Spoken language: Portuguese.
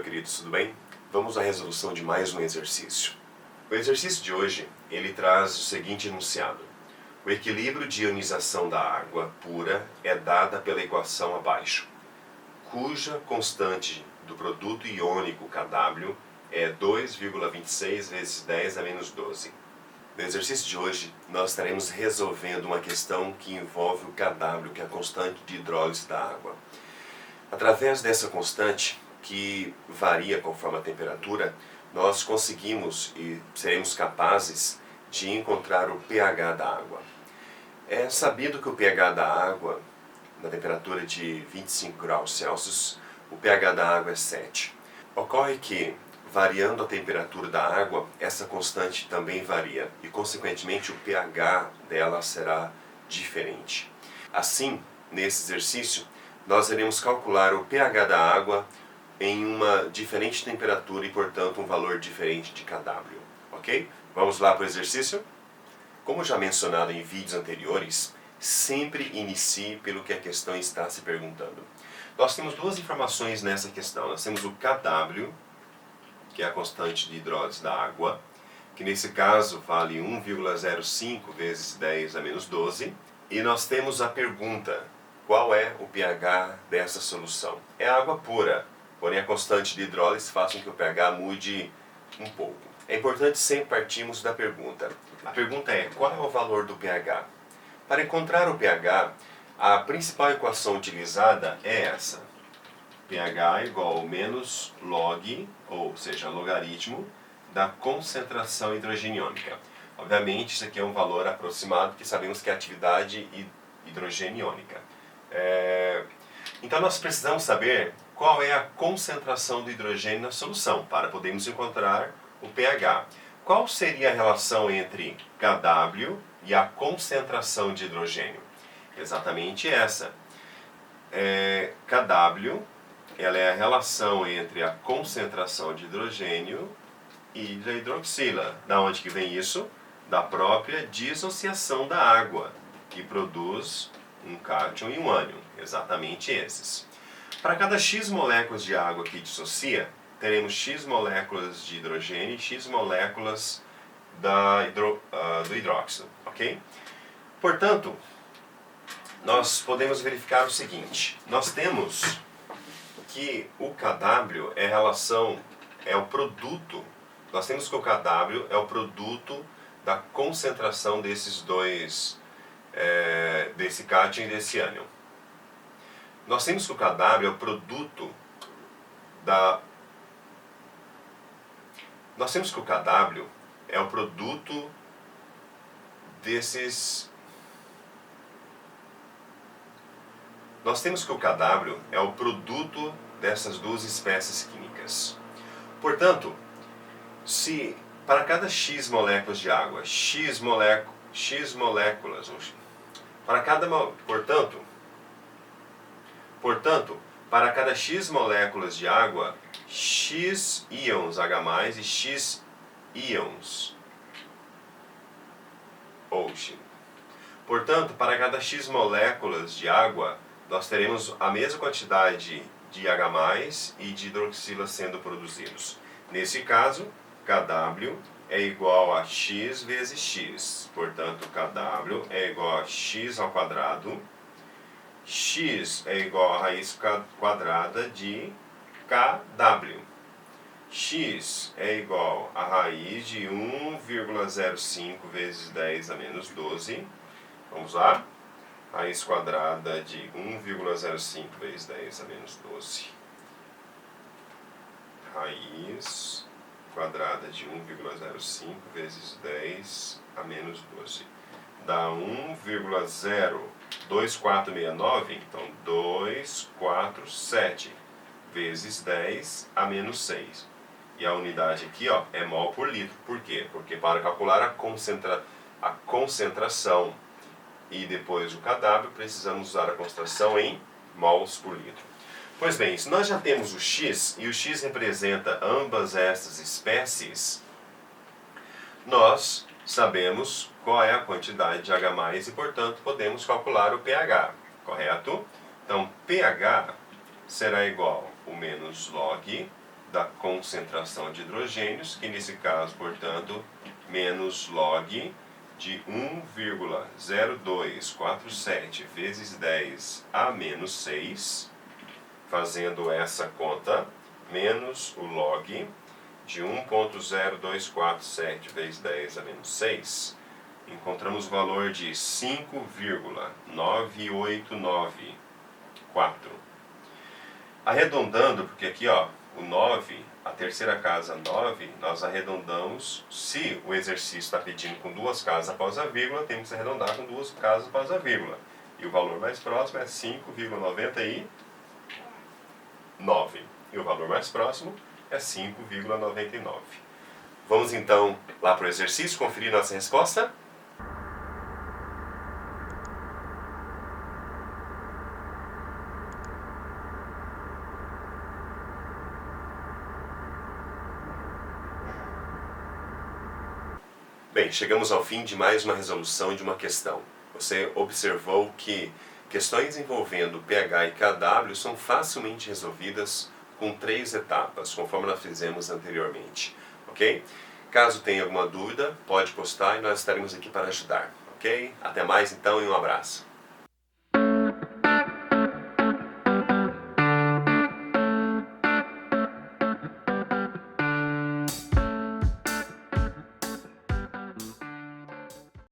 queridos, tudo bem? Vamos à resolução de mais um exercício. O exercício de hoje, ele traz o seguinte enunciado. O equilíbrio de ionização da água pura é dada pela equação abaixo, cuja constante do produto iônico Kw é 2,26 vezes 10 a menos 12. No exercício de hoje, nós estaremos resolvendo uma questão que envolve o Kw, que é a constante de hidrólise da água. Através dessa constante, que varia conforme a temperatura, nós conseguimos e seremos capazes de encontrar o pH da água. É sabido que o pH da água, na temperatura de 25 graus Celsius, o pH da água é 7. Ocorre que, variando a temperatura da água, essa constante também varia e, consequentemente, o pH dela será diferente. Assim, nesse exercício, nós iremos calcular o pH da água em uma diferente temperatura e, portanto, um valor diferente de Kw. Ok? Vamos lá para o exercício? Como já mencionado em vídeos anteriores, sempre inicie pelo que a questão está se perguntando. Nós temos duas informações nessa questão. Nós temos o Kw, que é a constante de hidrólise da água, que nesse caso vale 1,05 vezes 10 a menos 12. E nós temos a pergunta: qual é o pH dessa solução? É água pura, porém a constante de hidrólise faz com que o pH mude um pouco. É importante sempre partirmos da pergunta. A pergunta é: qual é o valor do pH? Para encontrar o pH, a principal equação utilizada é essa. pH igual ao menos log, ou seja, logaritmo, da concentração hidrogeniônica. Obviamente, isso aqui é um valor aproximado, porque sabemos que é a atividade hidrogeniônica. Então nós precisamos saber qual é a concentração do hidrogênio na solução, para podermos encontrar o pH. Qual seria a relação entre Kw e a concentração de hidrogênio? Exatamente essa. Kw ela é a relação entre a concentração de hidrogênio e da hidroxila. Da onde que vem isso? Da própria dissociação da água, que produz um cátion e um ânion, exatamente esses. Para cada x moléculas de água que dissocia, teremos x moléculas de hidrogênio e x moléculas do hidróxido, ok? Portanto, nós podemos verificar o seguinte: nós temos que o Kw é o produto, nós temos que o Kw é o produto da concentração desses dois, desse cátion e desse ânion. Nós temos que o Kw é o produto da... Nós temos que o Kw é o produto desses... Nós temos que o Kw é o produto dessas duas espécies químicas. Portanto, se para cada x moléculas de água, x moléculas, para cada, portanto, para cada x moléculas de água, x íons H+, e x íons OH. Portanto, para cada x moléculas de água, nós teremos a mesma quantidade de H+, e de hidroxila sendo produzidos. Nesse caso, Kw é igual a x vezes x. Portanto, Kw é igual a x ao quadrado. X é igual a raiz quadrada de Kw. X é igual a raiz de 1,05 vezes 10 a menos 12. Vamos lá? Raiz quadrada de 1,05 vezes 10 a menos 12. Raiz quadrada de 1,05 vezes 10 a menos 12. Dá 1,02469, então 247 vezes 10 a menos 6. E a unidade aqui, ó, é mol por litro. Por quê? Porque para calcular a concentração e depois o Kw, precisamos usar a concentração em mols por litro. Pois bem, se nós já temos o x, e o x representa ambas essas espécies, nós sabemos qual é a quantidade de H+, e, portanto, podemos calcular o pH, correto? Então, pH será igual ao menos log da concentração de hidrogênios, que nesse caso, portanto, menos log de 1,0247 vezes 10 a menos 6, fazendo essa conta, menos o log de 1,0247 vezes 10 a menos 6, encontramos o valor de 5,9894. Arredondando, porque aqui ó, o 9, a terceira casa 9, nós arredondamos, se o exercício está pedindo com duas casas após a vírgula, temos que arredondar com duas casas após a vírgula. E o valor mais próximo é 5,99. E o valor mais próximo é 5,99. Vamos então lá para o exercício, conferir nossa resposta? Bem, chegamos ao fim de mais uma resolução de uma questão. Você observou que questões envolvendo pH e kW são facilmente resolvidas com 3 etapas, conforme nós fizemos anteriormente, ok? Caso tenha alguma dúvida, pode postar e nós estaremos aqui para ajudar, ok? Até mais então e um abraço.